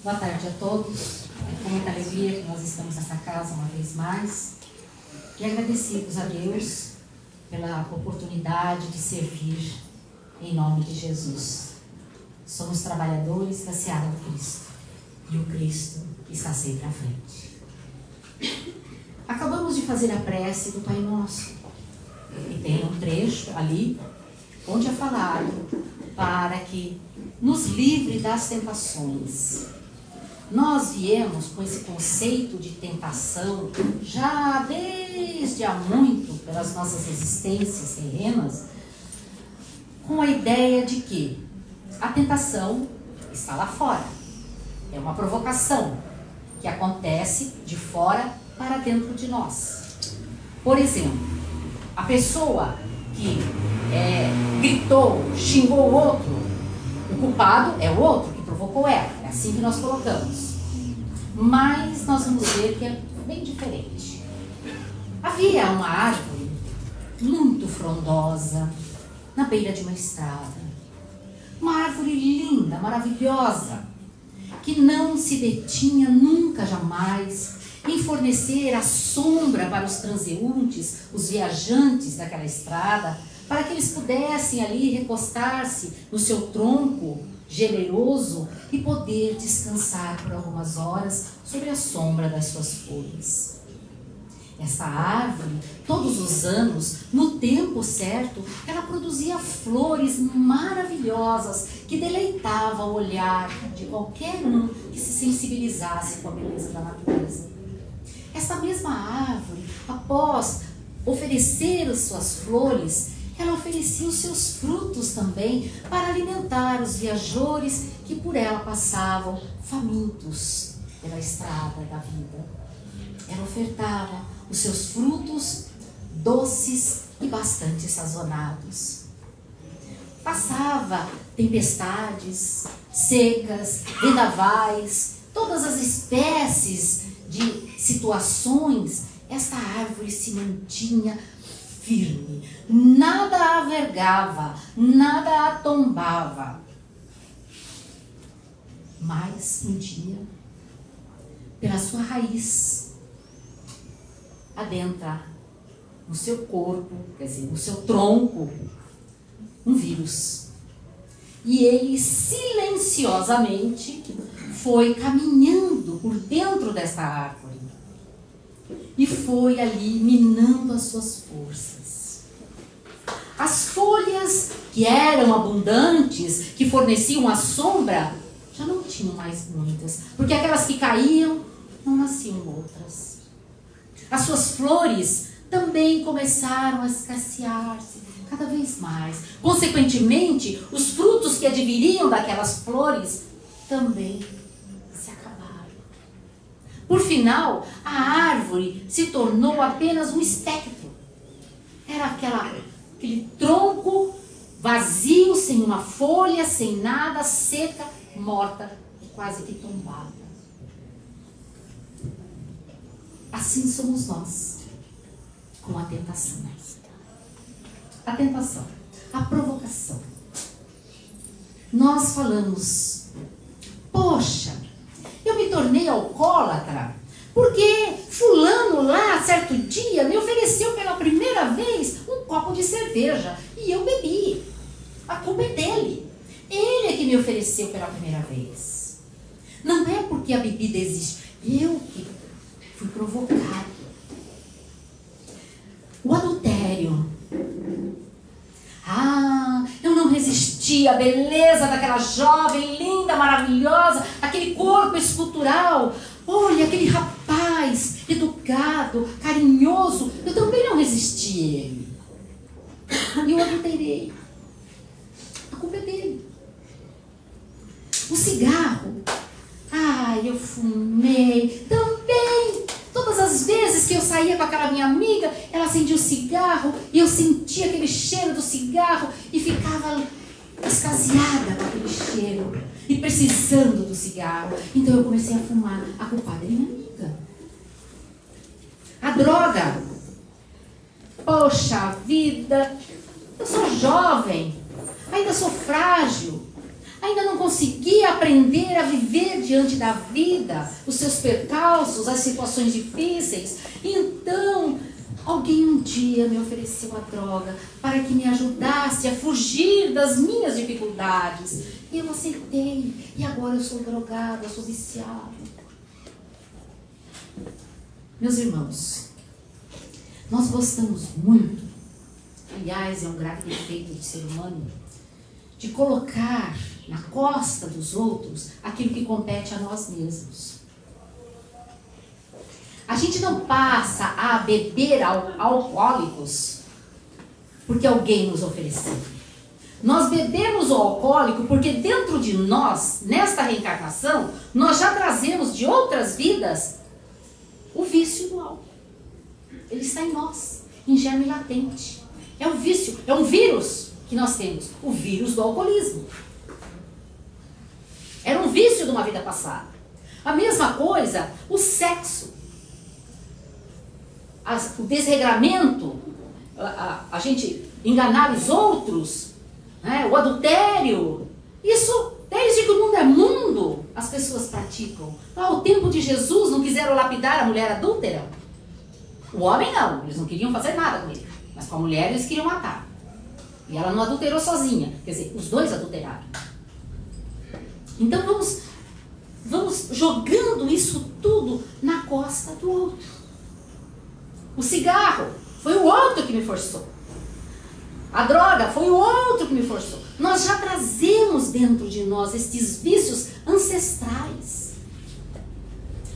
Boa tarde a todos. É com muita alegria que nós estamos nessa casa uma vez mais. E agradecidos a Deus pela oportunidade de servir em nome de Jesus. Somos trabalhadores da seara do Cristo. E o Cristo está sempre à frente. Acabamos de fazer a prece do Pai Nosso. E tem um trecho ali onde é falado para que nos livre das tentações. Nós viemos com esse conceito de tentação já desde há muito, pelas nossas existências terrenas, com a ideia de que a tentação está lá fora. É uma provocação que acontece de fora para dentro de nós. Por exemplo, a pessoa que gritou, xingou o outro, o culpado é o outro que provocou ela. É assim que nós colocamos. Mas nós vamos ver que é bem diferente. Havia uma árvore muito frondosa na beira de uma estrada. Uma árvore linda, maravilhosa, que não se detinha nunca, jamais, em fornecer a sombra para os transeuntes, os viajantes daquela estrada, para que eles pudessem ali recostar-se no seu tronco generoso e poder descansar por algumas horas sobre a sombra das suas folhas. Essa árvore, todos os anos, no tempo certo, ela produzia flores maravilhosas que deleitavam o olhar de qualquer um que se sensibilizasse com a beleza da natureza. Essa mesma árvore, após oferecer as suas flores, ela oferecia os seus frutos também para alimentar os viajores que por ela passavam famintos pela estrada da vida. Ela ofertava os seus frutos doces e bastante sazonados. Passava tempestades, secas, vendavais, todas as espécies de situações, esta árvore se mantinha firme, nada a vergava, nada a tombava. Mas um dia, pela sua raiz, adentra no seu corpo, quer dizer, no seu tronco, um vírus. E ele silenciosamente foi caminhando por dentro desta árvore e foi ali minando as suas forças. As folhas que eram abundantes, que forneciam a sombra, já não tinham mais muitas, porque aquelas que caíam, não nasciam outras. As suas flores também começaram a escassear-se cada vez mais. Consequentemente, os frutos que adviriam daquelas flores também se acabaram. Por final, a árvore se tornou apenas um espectro. Era aquele tronco vazio, sem uma folha, sem nada, seca, morta e quase que tombada. Assim somos nós com a tentação. A tentação, a provocação. Nós falamos, poxa, eu me tornei alcoólatra porque fulano lá, certo dia, me ofereceu pela primeira vez um copo de cerveja e eu bebi. A culpa é dele. Ele é que me ofereceu pela primeira vez. Não é porque a bebida existe. Eu que fui provocado. O adultério. Eu não resisti à beleza daquela jovem, linda, maravilhosa, aquele corpo escultural. Olha, aquele rapaz educado, carinhoso. Eu também não resisti a ele. E eu adulterei. A culpa é dele. O cigarro. Eu fumei também. Todas as vezes que eu saía com aquela minha amiga, ela acendia o cigarro e eu sentia aquele cheiro do cigarro e ficava extasiada com aquele cheiro e precisando do cigarro. Então eu comecei a fumar. A culpada é minha amiga. A droga. Poxa vida, eu sou jovem, ainda sou frágil, ainda não consegui aprender a viver diante da vida, os seus percalços, as situações difíceis. Então, alguém um dia me ofereceu a droga para que me ajudasse a fugir das minhas dificuldades. E eu aceitei. E agora eu sou drogada, eu sou viciada. Meus irmãos, nós gostamos muito, aliás, é um grave defeito do ser humano, de colocar na costa dos outros aquilo que compete a nós mesmos. A gente não passa a beber alcoólicos porque alguém nos ofereceu. Nós bebemos o alcoólico porque dentro de nós, nesta reencarnação, nós já trazemos de outras vidas o vício do álcool. Ele está em nós, em germe latente. É um vício, é um vírus que nós temos, o vírus do alcoolismo. Era um vício de uma vida passada. A mesma coisa, o sexo. O desregramento, a gente enganar os outros, né? O adultério. Isso, desde que o mundo é mundo, as pessoas praticam. Ao tempo de Jesus, não quiseram lapidar a mulher adúltera? O homem não, eles não queriam fazer nada com ele. Mas com a mulher eles queriam matar. E ela não adulterou sozinha. Quer dizer, os dois adulteraram. Então vamos jogando isso tudo na costa do outro. O cigarro foi o outro que me forçou. A droga foi o outro que me forçou. Nós já trazemos dentro de nós estes vícios ancestrais.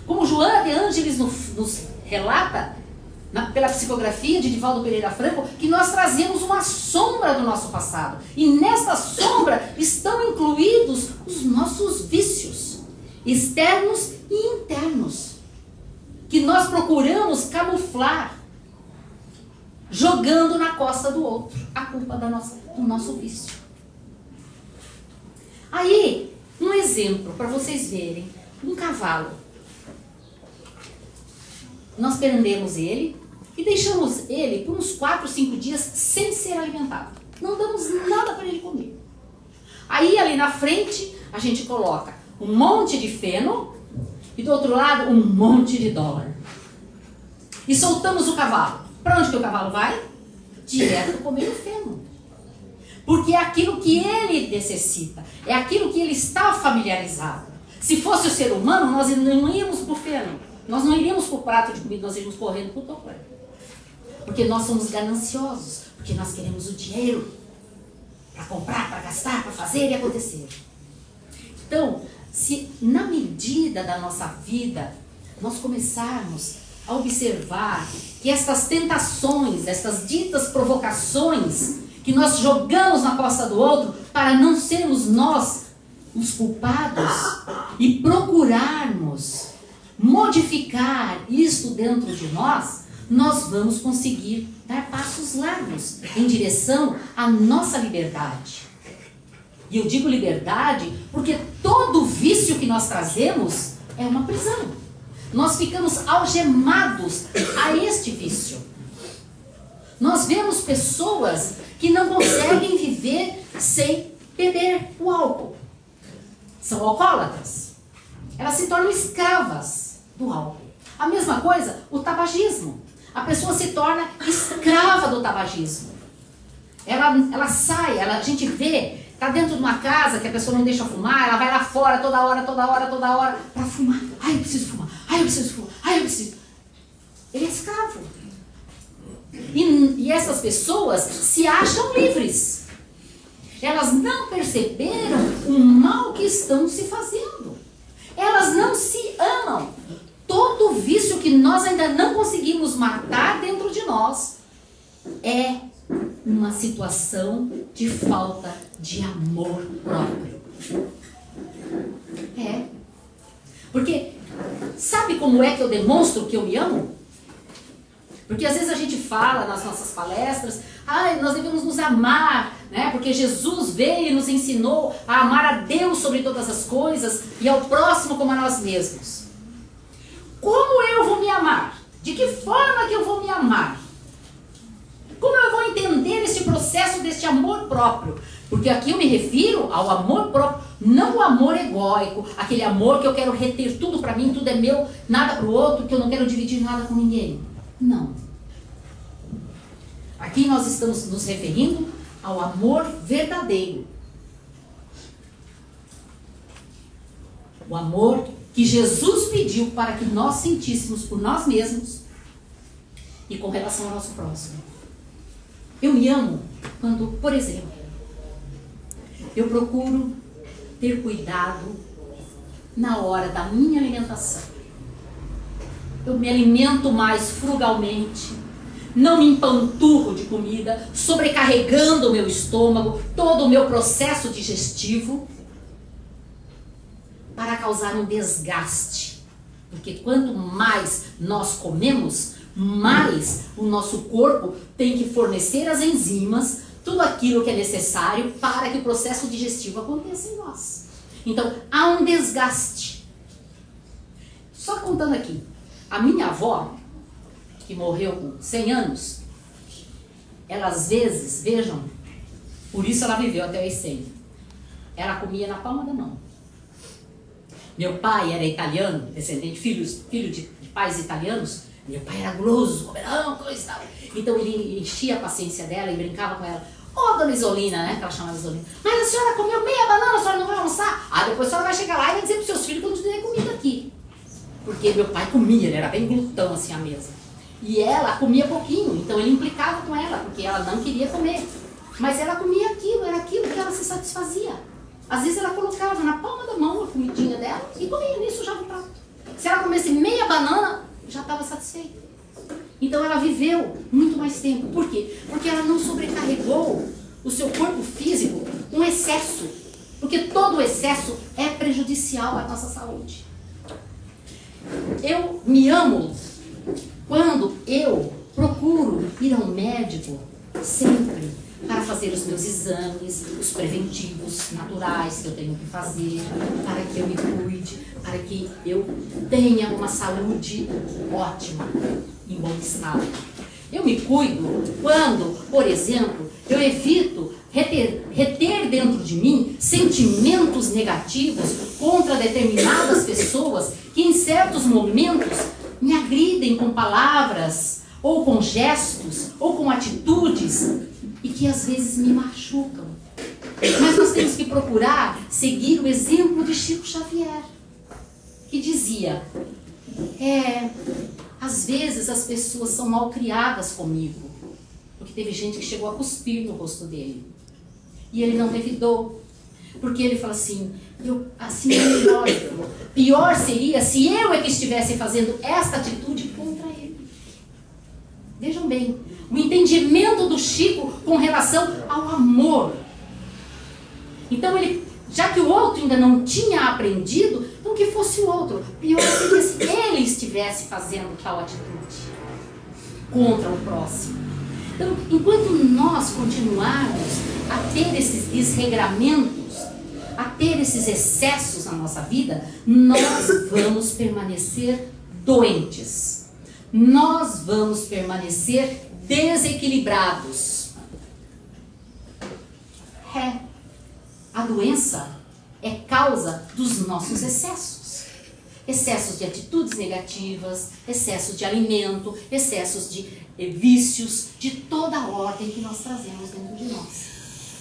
Como Joana de Ângeles nos relata, pela psicografia de Divaldo Pereira Franco, que nós trazemos uma sombra do nosso passado. E nessa sombra estão incluídos os nossos vícios, externos e internos, que nós procuramos camuflar, jogando na costa do outro a culpa do nosso vício. Aí, um exemplo para vocês verem, um cavalo. Nós prendemos ele e deixamos ele por uns 4, 5 dias sem ser alimentado. Não damos nada para ele comer. Aí ali na frente a gente coloca um monte de feno e do outro lado um monte de dólar. E soltamos o cavalo. Para onde que o cavalo vai? Direto comer o feno. Porque é aquilo que ele necessita. É aquilo que ele está familiarizado. Se fosse o ser humano, nós não íamos para o feno. Nós não iríamos para o prato de comida, nós iríamos correndo para o topo. Porque nós somos gananciosos. Porque nós queremos o dinheiro para comprar, para gastar, para fazer e acontecer. Então, se na medida da nossa vida nós começarmos a observar que estas tentações, estas ditas provocações que nós jogamos na costa do outro para não sermos nós os culpados e procurarmos modificar isto dentro de nós, nós vamos conseguir dar passos largos em direção à nossa liberdade. E eu digo liberdade porque todo vício que nós trazemos é uma prisão. Nós ficamos algemados a este vício. Nós vemos pessoas que não conseguem viver sem beber o álcool. São alcoólatras. Elas se tornam escravas do álcool. A mesma coisa, o tabagismo. A pessoa se torna escrava do tabagismo. Ela sai, a gente vê, está dentro de uma casa que a pessoa não deixa fumar, ela vai lá fora toda hora para fumar. Ai, eu preciso fumar. Ai, eu preciso fumar. Ai, eu preciso. Ele é escravo. E essas pessoas se acham livres. Elas não perceberam o mal que estão se fazendo. Elas não se amam. Todo vício que nós ainda não conseguimos matar dentro de nós é uma situação de falta de amor próprio. É. Porque sabe como é que eu demonstro que eu me amo? Porque às vezes a gente fala nas nossas palestras, nós devemos nos amar, né? Porque Jesus veio e nos ensinou a amar a Deus sobre todas as coisas e ao próximo como a nós mesmos. Como eu vou me amar? De que forma que eu vou me amar? Como eu vou entender esse processo deste amor próprio? Porque aqui eu me refiro ao amor próprio Não o amor egóico, aquele amor que eu quero reter tudo para mim, tudo é meu, nada para o outro, que eu não quero dividir nada com ninguém. Não. Aqui nós estamos nos referindo ao amor verdadeiro. O amor que Jesus pediu para que nós sentíssemos por nós mesmos e com relação ao nosso próximo. Eu me amo quando, por exemplo, eu procuro ter cuidado na hora da minha alimentação. Eu me alimento mais frugalmente, não me empanturro de comida, sobrecarregando o meu estômago, todo o meu processo digestivo, para causar um desgaste. Porque quanto mais nós comemos, mais o nosso corpo tem que fornecer as enzimas, tudo aquilo que é necessário para que o processo digestivo aconteça em nós. Então, há um desgaste. Só contando aqui, a minha avó, que morreu com 100 anos, ela às vezes, vejam, por isso ela viveu até os 100, ela comia na palma da mão. Meu pai era italiano, descendente, filho de pais italianos. Meu pai era guloso, comerão, coisa e tal. Então ele enchia a paciência dela e brincava com ela. Ô, dona Isolina, né, que ela chamava Isolina. Mas a senhora comeu meia banana, a senhora não vai almoçar? Ah, depois a senhora vai chegar lá e vai dizer para os seus filhos que eu não te dei comida aqui. Porque meu pai comia, ele era bem glutão assim à mesa. E ela comia pouquinho, então ele implicava com ela, porque ela não queria comer. Mas ela comia aquilo, era aquilo que ela se satisfazia. Às vezes ela colocava na palma da mão a comidinha dela e comia, nem sujava o prato. Se ela comesse meia banana, já estava satisfeita. Então ela viveu muito mais tempo. Por quê? Porque ela não sobrecarregou o seu corpo físico com excesso. Porque todo excesso é prejudicial à nossa saúde. Eu me amo quando eu procuro ir ao médico sempre para fazer os meus exames, os preventivos naturais que eu tenho que fazer, para que eu me cuide, para que eu tenha uma saúde ótima, em bom estado. Eu me cuido quando, por exemplo, eu evito reter dentro de mim sentimentos negativos contra determinadas pessoas que em certos momentos me agridem com palavras, ou com gestos, ou com atitudes, e que às vezes me machucam. Mas nós temos que procurar seguir o exemplo de Chico Xavier, que dizia, às vezes as pessoas são mal criadas comigo, porque teve gente que chegou a cuspir no rosto dele, e ele não revidou, porque ele fala assim, assim é melhor, pior seria se eu é que estivesse fazendo esta atitude contra ele. Vejam bem, o entendimento do Chico com relação ao amor. Então ele, já que o outro ainda não tinha aprendido, então que fosse o outro. Pior seria se ele estivesse fazendo tal atitude contra o próximo. Então, enquanto nós continuarmos a ter esses desregramentos, a ter esses excessos na nossa vida, nós vamos permanecer doentes. Nós vamos permanecer desequilibrados. A doença é causa dos nossos excessos. Excessos de atitudes negativas, excessos de alimento, excessos de vícios, de toda a ordem que nós trazemos dentro de nós.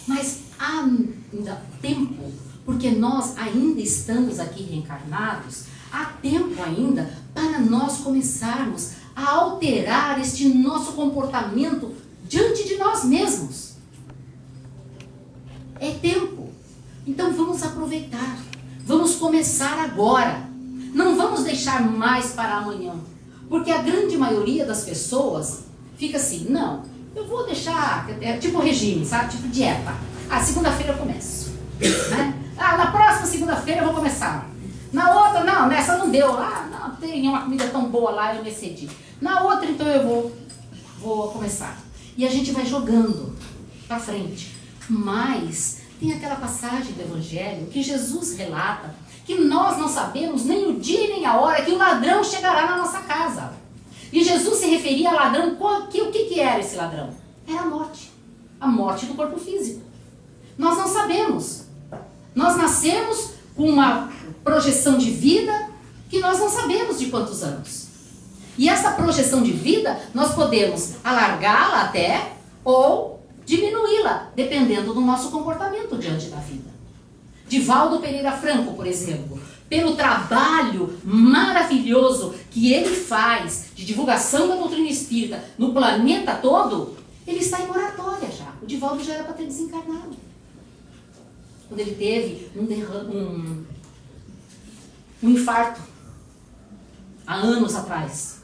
Mas há ainda tempo, porque nós ainda estamos aqui reencarnados, há tempo ainda para nós começarmos a alterar este nosso comportamento diante de nós mesmos. É tempo. Então vamos aproveitar. Vamos começar agora. Não vamos deixar mais para amanhã. Porque a grande maioria das pessoas fica assim, não, eu vou deixar, tipo regime, sabe? Tipo dieta. Segunda-feira eu começo. Né? Na próxima segunda-feira eu vou começar. Na outra, não, nessa não deu. Não, tem uma comida tão boa lá, eu me excedi. Na outra, então eu vou começar. E a gente vai jogando para frente. Mas tem aquela passagem do Evangelho que Jesus relata que nós não sabemos nem o dia e nem a hora que o ladrão chegará na nossa casa. E Jesus se referia ao ladrão, o que era esse ladrão? Era a morte do corpo físico. Nós não sabemos. Nós nascemos com uma projeção de vida que nós não sabemos de quantos anos. E essa projeção de vida, nós podemos alargá-la até ou diminuí-la, dependendo do nosso comportamento diante da vida. Divaldo Pereira Franco, por exemplo, pelo trabalho maravilhoso que ele faz de divulgação da doutrina espírita no planeta todo, ele está em moratória já. O Divaldo já era para ter desencarnado. Quando ele teve um infarto, há anos atrás.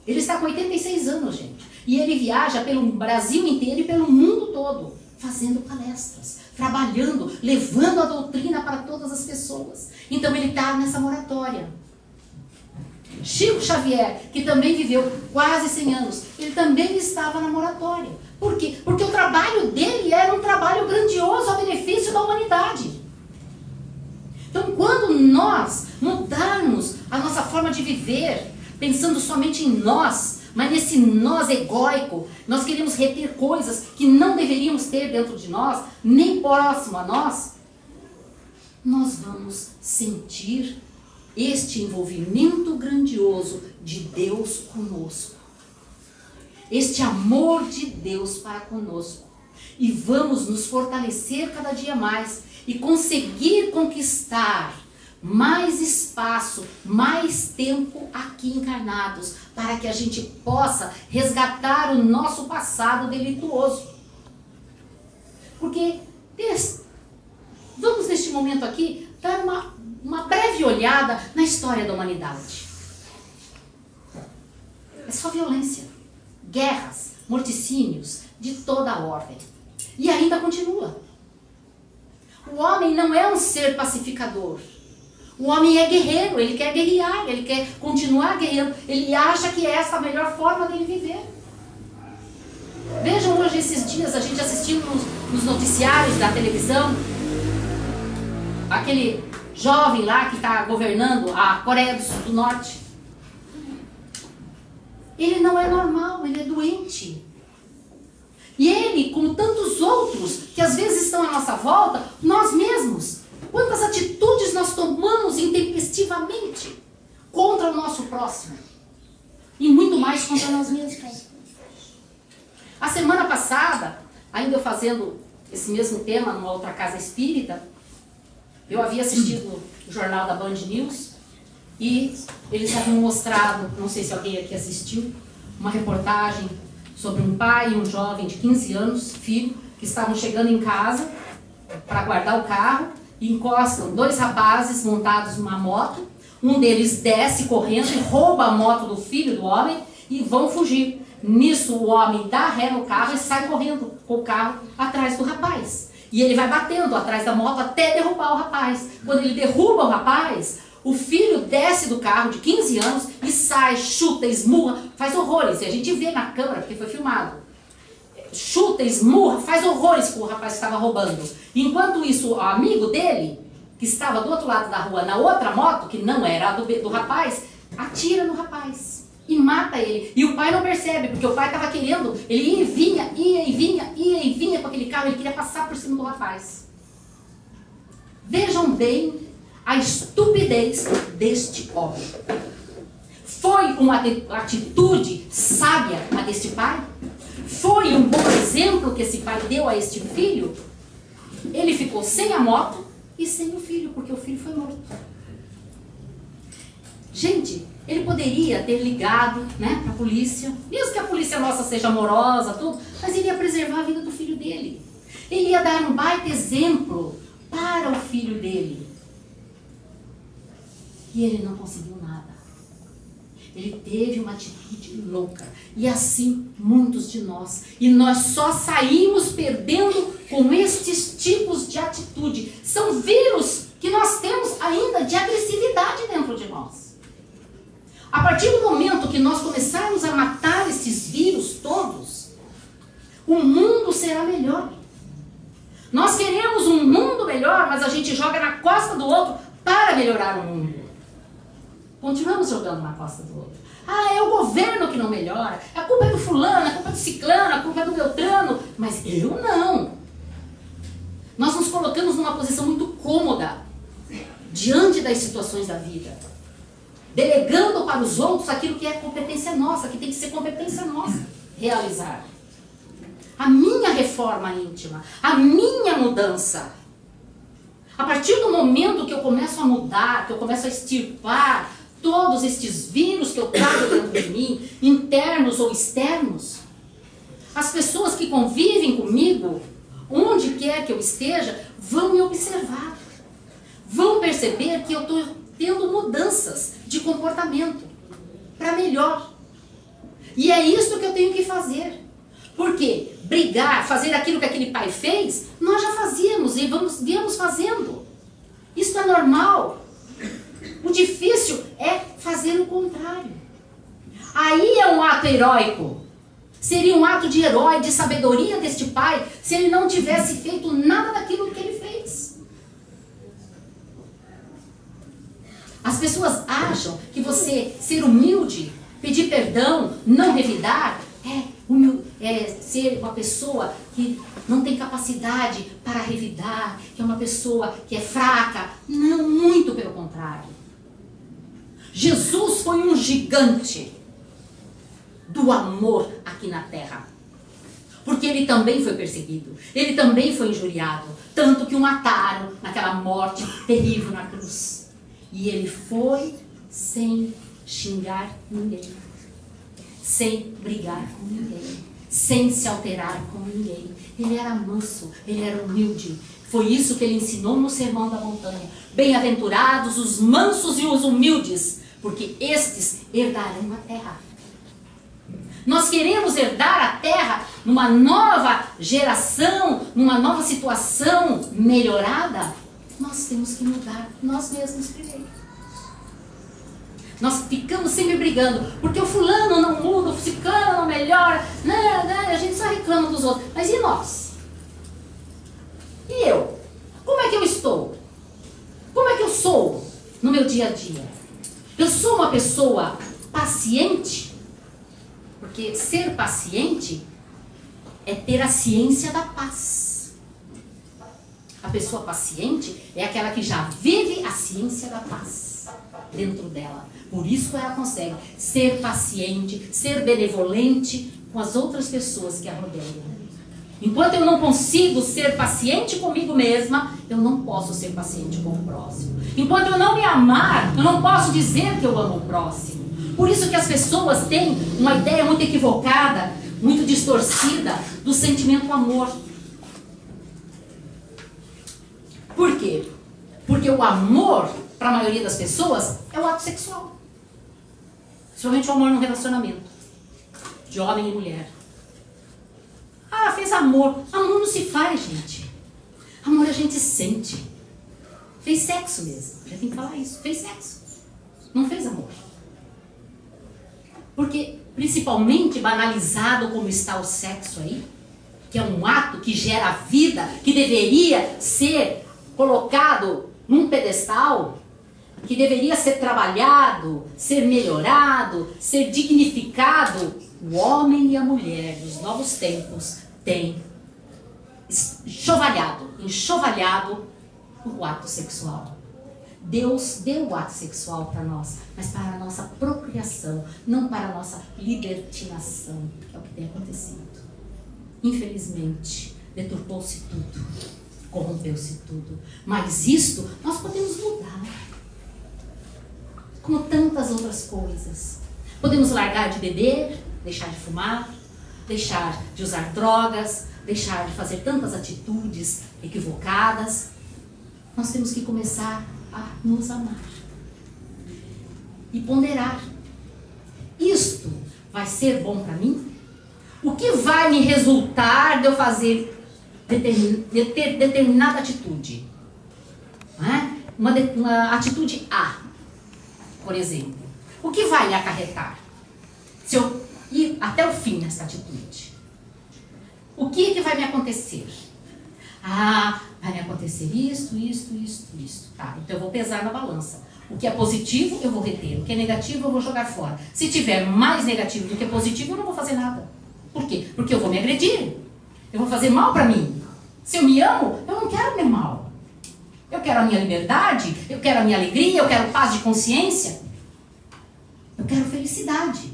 Ele está com 86 anos, gente. E ele viaja pelo Brasil inteiro e pelo mundo todo, fazendo palestras, trabalhando, levando a doutrina para todas as pessoas. Então ele está nessa moratória. Chico Xavier, que também viveu quase 100 anos, ele também estava na moratória. Por quê? Porque o trabalho dele era um trabalho grandioso a benefício da humanidade. Então, quando nós mudarmos a nossa forma de viver, pensando somente em nós, mas nesse nós egóico, nós queremos reter coisas que não deveríamos ter dentro de nós, nem próximo a nós, nós vamos sentir este envolvimento grandioso de Deus conosco. Este amor de Deus para conosco. E vamos nos fortalecer cada dia mais e conseguir conquistar mais espaço, mais tempo aqui encarnados, para que a gente possa resgatar o nosso passado delituoso. Porque vamos neste momento aqui dar uma breve olhada na história da humanidade. É só violência, guerras, morticínios de toda a ordem. E ainda continua. O homem não é um ser pacificador. O homem é guerreiro, ele quer guerrear, ele quer continuar guerreando. Ele acha que essa é a melhor forma dele viver. Vejam hoje esses dias, a gente assistindo nos noticiários da televisão, aquele jovem lá que está governando a Coreia do Norte. Ele não é normal, ele é doente. E ele, como tantos outros, que às vezes estão à nossa volta, nós mesmos, quantas atitudes nós tomamos intempestivamente contra o nosso próximo. E muito mais contra nós mesmos. A semana passada, ainda eu fazendo esse mesmo tema numa outra casa espírita, eu havia assistido o jornal da Band News e eles haviam mostrado, não sei se alguém aqui assistiu, uma reportagem sobre um pai e um jovem de 15 anos, filho, que estavam chegando em casa para guardar o carro e encostam dois rapazes montados numa moto. Um deles desce correndo e rouba a moto do filho do homem e vão fugir. Nisso o homem dá ré no carro e sai correndo com o carro atrás do rapaz. E ele vai batendo atrás da moto até derrubar o rapaz. Quando ele derruba o rapaz, o filho desce do carro de 15 anos e sai, chuta, esmurra, faz horrores. E a gente vê na câmera, porque foi filmado. Chuta, esmurra, faz horrores com o rapaz que estava roubando. Enquanto isso, o amigo dele, que estava do outro lado da rua, na outra moto, que não era a do rapaz, atira no rapaz e mata ele. E o pai não percebe, porque o pai estava querendo, ele ia e vinha com aquele carro, ele queria passar por cima do rapaz. Vejam bem a estupidez deste homem. Foi uma atitude sábia a deste pai? Foi um bom exemplo que esse pai deu a este filho? Ele ficou sem a moto e sem o filho, porque o filho foi morto. Gente, ele poderia ter ligado, né, para a polícia, mesmo que a polícia nossa seja amorosa, tudo, mas ele ia preservar a vida do filho dele. Ele ia dar um baita exemplo para o filho dele. E ele não conseguiu nada. Ele teve uma atitude louca. E assim, muitos de nós. E nós só saímos perdendo com estes tipos de atitude. São vírus que nós temos ainda de agressividade dentro de nós. A partir do momento que nós começarmos a matar esses vírus todos, o mundo será melhor. Nós queremos um mundo melhor, mas a gente joga na costa do outro para melhorar o mundo. Continuamos jogando na costa do outro. Ah, é o governo que não melhora. A culpa é do fulano, a culpa é do ciclano, a culpa é do Beltrano. Mas eu não. Nós nos colocamos numa posição muito cômoda diante das situações da vida, delegando para os outros aquilo que é competência nossa, que tem que ser competência nossa realizar. A minha reforma íntima, a minha mudança. A partir do momento que eu começo a mudar, que eu começo a extirpar todos estes vírus que eu trago dentro de mim, internos ou externos, as pessoas que convivem comigo, onde quer que eu esteja, vão me observar. Vão perceber que eu estou tendo mudanças de comportamento para melhor. E é isso que eu tenho que fazer. Porque brigar, fazer aquilo que aquele pai fez, nós já fazíamos e viemos fazendo. Isso é normal. O difícil é fazer o contrário. Aí é um ato heróico. Seria um ato de herói, de sabedoria deste pai, se ele não tivesse feito nada daquilo que ele fez. As pessoas acham que você ser humilde, pedir perdão, não revidar, é ser uma pessoa que não tem capacidade para revidar, que é uma pessoa que é fraca. Não, muito pelo contrário. Jesus foi um gigante do amor aqui na terra. Porque ele também foi perseguido, ele também foi injuriado, tanto que o mataram naquela morte terrível na cruz. E ele foi sem xingar ninguém, sem brigar com ninguém, sem se alterar com ninguém. Ele era manso, ele era humilde. Foi isso que ele ensinou no Sermão da Montanha. Bem-aventurados os mansos e os humildes, porque estes herdarão a terra. Nós queremos herdar a terra numa nova geração, numa nova situação melhorada. Nós temos que mudar nós mesmos primeiro. Nós ficamos sempre brigando, porque o fulano não muda, o ciclano não melhora, a gente só reclama dos outros. Mas e nós? E eu? Como é que eu estou? Como é que eu sou no meu dia a dia? Eu sou uma pessoa paciente? Porque ser paciente é ter a ciência da paz. A pessoa paciente é aquela que já vive a ciência da paz dentro dela. Por isso ela consegue ser paciente, ser benevolente com as outras pessoas que a rodeiam. Enquanto eu não consigo ser paciente comigo mesma, eu não posso ser paciente com o próximo. Enquanto eu não me amar, eu não posso dizer que eu amo o próximo. Por isso que as pessoas têm uma ideia muito equivocada, muito distorcida do sentimento amor. Por quê? Porque o amor, para a maioria das pessoas, é o ato sexual. Principalmente o amor no relacionamento, de homem e mulher. Ah, fez amor. Amor não se faz, gente. Amor a gente sente. Fez sexo mesmo. Já tem que falar isso. Fez sexo. Não fez amor. Porque, principalmente banalizado como está o sexo aí, que é um ato que gera vida, que deveria ser colocado num pedestal, que deveria ser trabalhado, ser melhorado, ser dignificado. O homem e a mulher dos novos tempos têm enxovalhado o ato sexual. Deus deu o ato sexual para nós, mas para a nossa procriação, não para a nossa libertinação, que é o que tem acontecido. Infelizmente, deturpou-se tudo, corrompeu-se tudo. Mas isto nós podemos mudar, como tantas outras coisas. Podemos largar de beber, deixar de fumar, deixar de usar drogas, deixar de fazer tantas atitudes equivocadas. Nós temos que começar a nos amar e ponderar. Isto vai ser bom para mim? O que vai me resultar de eu fazer de ter determinada atitude? Uma atitude A, por exemplo. O que vai me acarretar se eu ir até o fim nessa atitude? O que vai me acontecer? Vai me acontecer isto. Tá, então eu vou pesar na balança. O que é positivo eu vou reter, o que é negativo eu vou jogar fora. Se tiver mais negativo do que positivo, eu não vou fazer nada. Por quê? Porque eu vou me agredir. Eu vou fazer mal para mim. Se eu me amo, eu não quero meu mal. Eu quero a minha liberdade, eu quero a minha alegria, eu quero paz de consciência. Eu quero felicidade.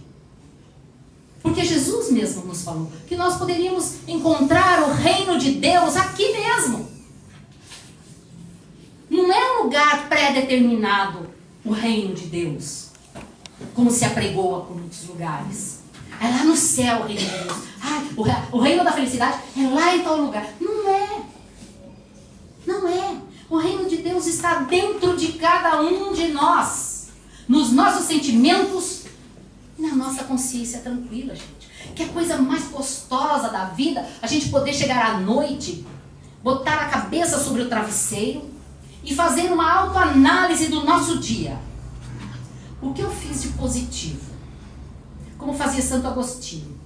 Porque Jesus mesmo nos falou que nós poderíamos encontrar o reino de Deus aqui mesmo. Não é um lugar pré-determinado o reino de Deus, como se apregoa por muitos lugares. É lá no céu o reino de Deus. O reino da felicidade é lá em tal lugar. Não é. Não é. O reino de Deus está dentro de cada um de nós. Nos nossos sentimentos e na nossa consciência tranquila, gente. Que é a coisa mais gostosa da vida, a gente poder chegar à noite, botar a cabeça sobre o travesseiro e fazer uma autoanálise do nosso dia. O que eu fiz de positivo? Como fazia Santo Agostinho.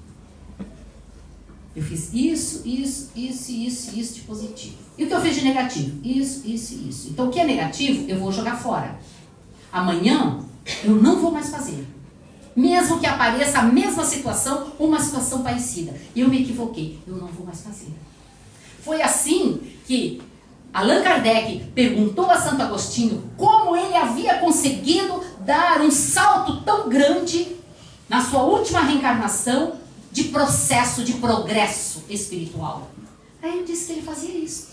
Eu fiz isso de positivo. E o que eu fiz de negativo? Isso. Então o que é negativo, eu vou jogar fora. Amanhã, eu não vou mais fazer. Mesmo que apareça a mesma situação, ou uma situação parecida. Eu me equivoquei, eu não vou mais fazer. Foi assim que Allan Kardec perguntou a Santo Agostinho como ele havia conseguido dar um salto tão grande na sua última reencarnação de processo de progresso espiritual. Aí ele disse que ele fazia isso.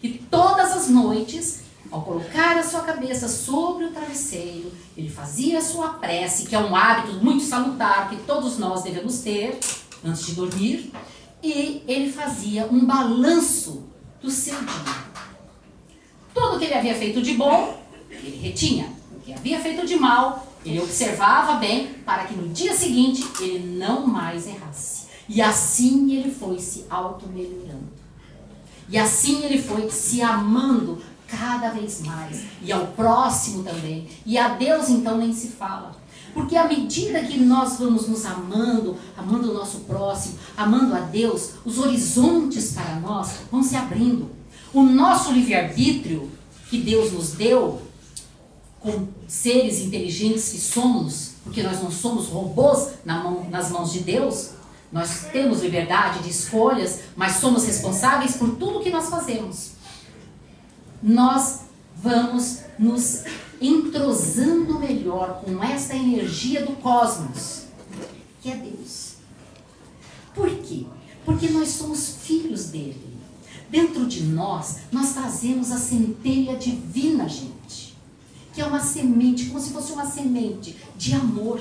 Que todas as noites, ao colocar a sua cabeça sobre o travesseiro, ele fazia a sua prece, que é um hábito muito salutar que todos nós devemos ter antes de dormir, e ele fazia um balanço do seu dia. Tudo que ele havia feito de bom, ele retinha. O que havia feito de mal, ele observava bem para que no dia seguinte ele não mais errasse. E assim ele foi se auto-melhorando. E assim ele foi se amando cada vez mais. E ao próximo também. E a Deus então nem se fala. Porque à medida que nós vamos nos amando, amando o nosso próximo, amando a Deus, os horizontes para nós vão se abrindo. O nosso livre-arbítrio que Deus nos deu, como seres inteligentes que somos, porque nós não somos robôs nas mãos de Deus, nós temos liberdade de escolhas, mas somos responsáveis por tudo que nós fazemos. Nós vamos nos entrosando melhor com essa energia do cosmos, que é Deus. Por quê? Porque nós somos filhos dele. Dentro de nós, nós trazemos a centelha divina, gente. Que é uma semente, como se fosse uma semente de amor.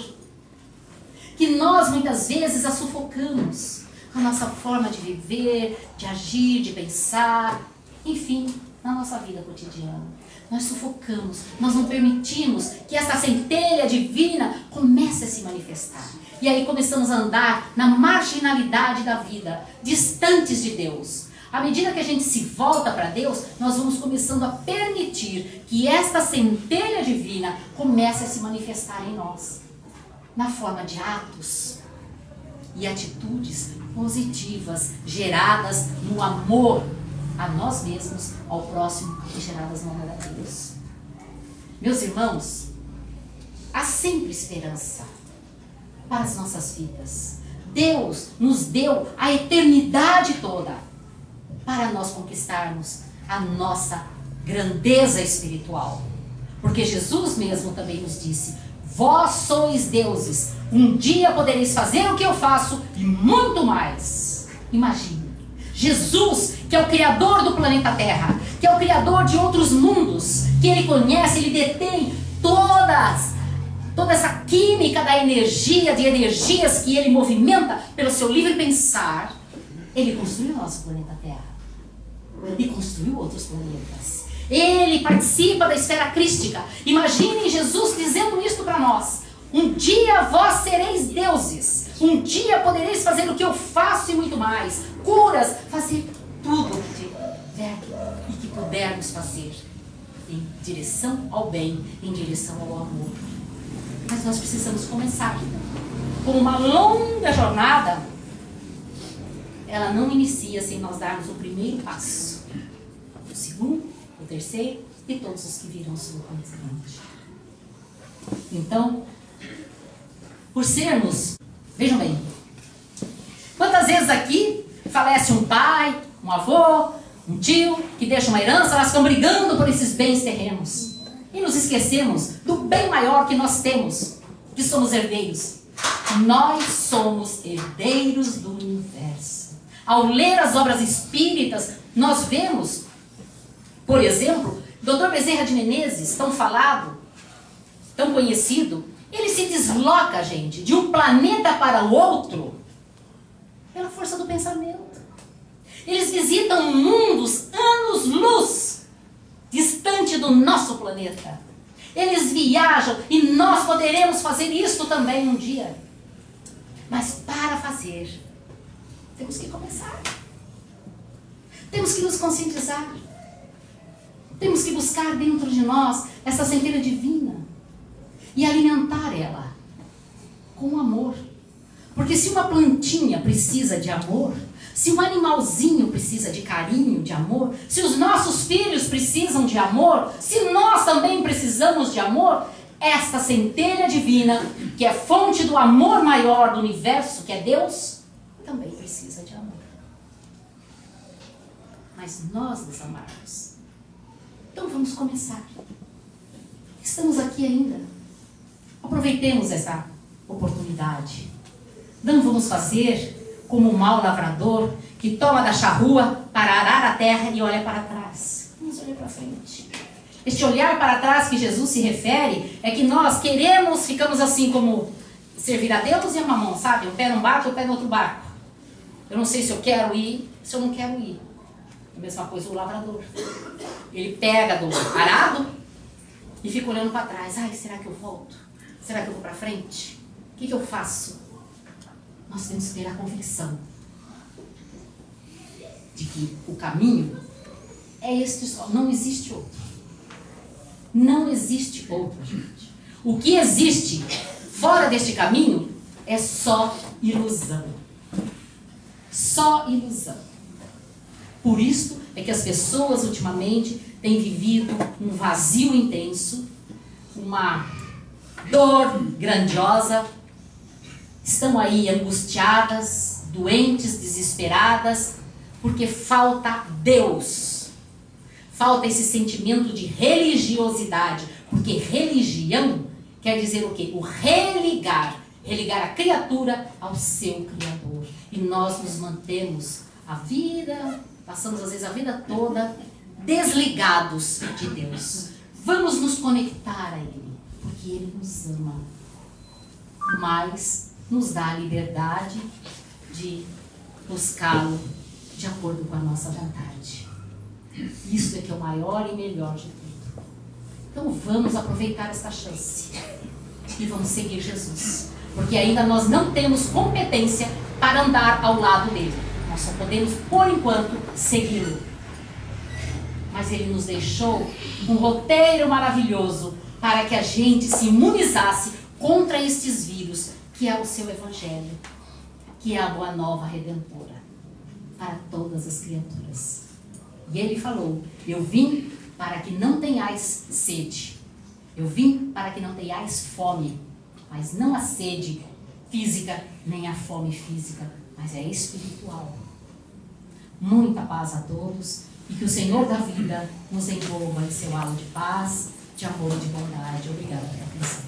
Que nós, muitas vezes, a sufocamos. A nossa forma de viver, de agir, de pensar. Enfim, na nossa vida cotidiana. Nós sufocamos, nós não permitimos que essa centelha divina comece a se manifestar. E aí começamos a andar na marginalidade da vida, distantes de Deus. À medida que a gente se volta para Deus, nós vamos começando a permitir que esta centelha divina comece a se manifestar em nós. Na forma de atos e atitudes positivas, geradas no amor a nós mesmos, ao próximo e geradas no amor a Deus. Meus irmãos, há sempre esperança para as nossas vidas. Deus nos deu a eternidade toda para nós conquistarmos a nossa grandeza espiritual. Porque Jesus mesmo também nos disse: vós sois deuses, um dia podereis fazer o que eu faço e muito mais. Imagine, Jesus, que é o criador do planeta Terra, que é o criador de outros mundos, que ele conhece, ele detém toda essa química da energia, de energias que ele movimenta pelo seu livre pensar. Ele construiu o nosso planeta Terra e construiu outros planetas. Ele participa da esfera crística. Imaginem Jesus dizendo isto para nós: um dia vós sereis deuses, um dia podereis fazer o que eu faço e muito mais, curas, fazer tudo o que tiver e que pudermos fazer em direção ao bem, em direção ao amor. Mas nós precisamos começar com uma longa jornada. Ela não inicia sem nós darmos o primeiro passo, o segundo, o terceiro e todos os que virão subsequentemente. Então, por sermos, vejam bem, quantas vezes aqui falece um pai, um avô, um tio, que deixa uma herança, elas ficam brigando por esses bens terrenos. E nos esquecemos do bem maior que nós temos, que somos herdeiros. Nós somos herdeiros do universo. Ao ler as obras espíritas, nós vemos, por exemplo, Dr. Bezerra de Menezes, tão falado, tão conhecido, ele se desloca, gente, de um planeta para o outro pela força do pensamento. Eles visitam mundos anos-luz distante do nosso planeta. Eles viajam e nós poderemos fazer isso também um dia. Mas para fazer, temos que começar. Temos que nos conscientizar. Temos que buscar dentro de nós essa centelha divina e alimentar ela com amor. Porque se uma plantinha precisa de amor, se um animalzinho precisa de carinho, de amor, se os nossos filhos precisam de amor, se nós também precisamos de amor, esta centelha divina, que é fonte do amor maior do universo, que é Deus, também precisa de amor. Mas nós nos amamos. Então vamos começar. Estamos aqui ainda. Aproveitemos essa oportunidade. Não vamos fazer como o mau lavrador que toma da charrua para arar a terra e olha para trás. Vamos olhar para frente. Este olhar para trás que Jesus se refere é que nós queremos, ficamos assim como servir a Deus e a mamão, sabe? Um pé num barco, um pé no outro barco. Eu não sei se eu quero ir, se eu não quero ir. A mesma coisa o lavrador. Ele pega do arado e fica olhando para trás. Ai, será que eu volto? Será que eu vou para frente? O que eu faço? Nós temos que ter a convicção de que o caminho é este só. Não existe outro. Não existe outro, gente. O que existe fora deste caminho é só ilusão. Só ilusão. Por isso é que as pessoas ultimamente têm vivido um vazio intenso, uma dor grandiosa, estão aí angustiadas, doentes, desesperadas, porque falta Deus. Falta esse sentimento de religiosidade, porque religião quer dizer o quê? O religar a criatura ao seu Criador. E nós nos mantemos a vida, passamos às vezes a vida toda desligados de Deus. Vamos nos conectar a Ele, porque Ele nos ama, mas nos dá a liberdade de buscá-lo de acordo com a nossa vontade. Isso é que é o maior e melhor de tudo. Então vamos aproveitar esta chance e vamos seguir Jesus, porque ainda nós não temos competência para andar ao lado dele. Nós só podemos, por enquanto, segui-lo. Mas ele nos deixou um roteiro maravilhoso para que a gente se imunizasse contra estes vírus, que é o seu evangelho, que é a boa nova redentora para todas as criaturas. E ele falou: eu vim para que não tenhais sede. Eu vim para que não tenhais fome, mas não a sede física, nem a fome física, mas é espiritual. Muita paz a todos e que o Senhor da vida nos envolva em seu halo de paz, de amor e de bondade. Obrigada pela atenção.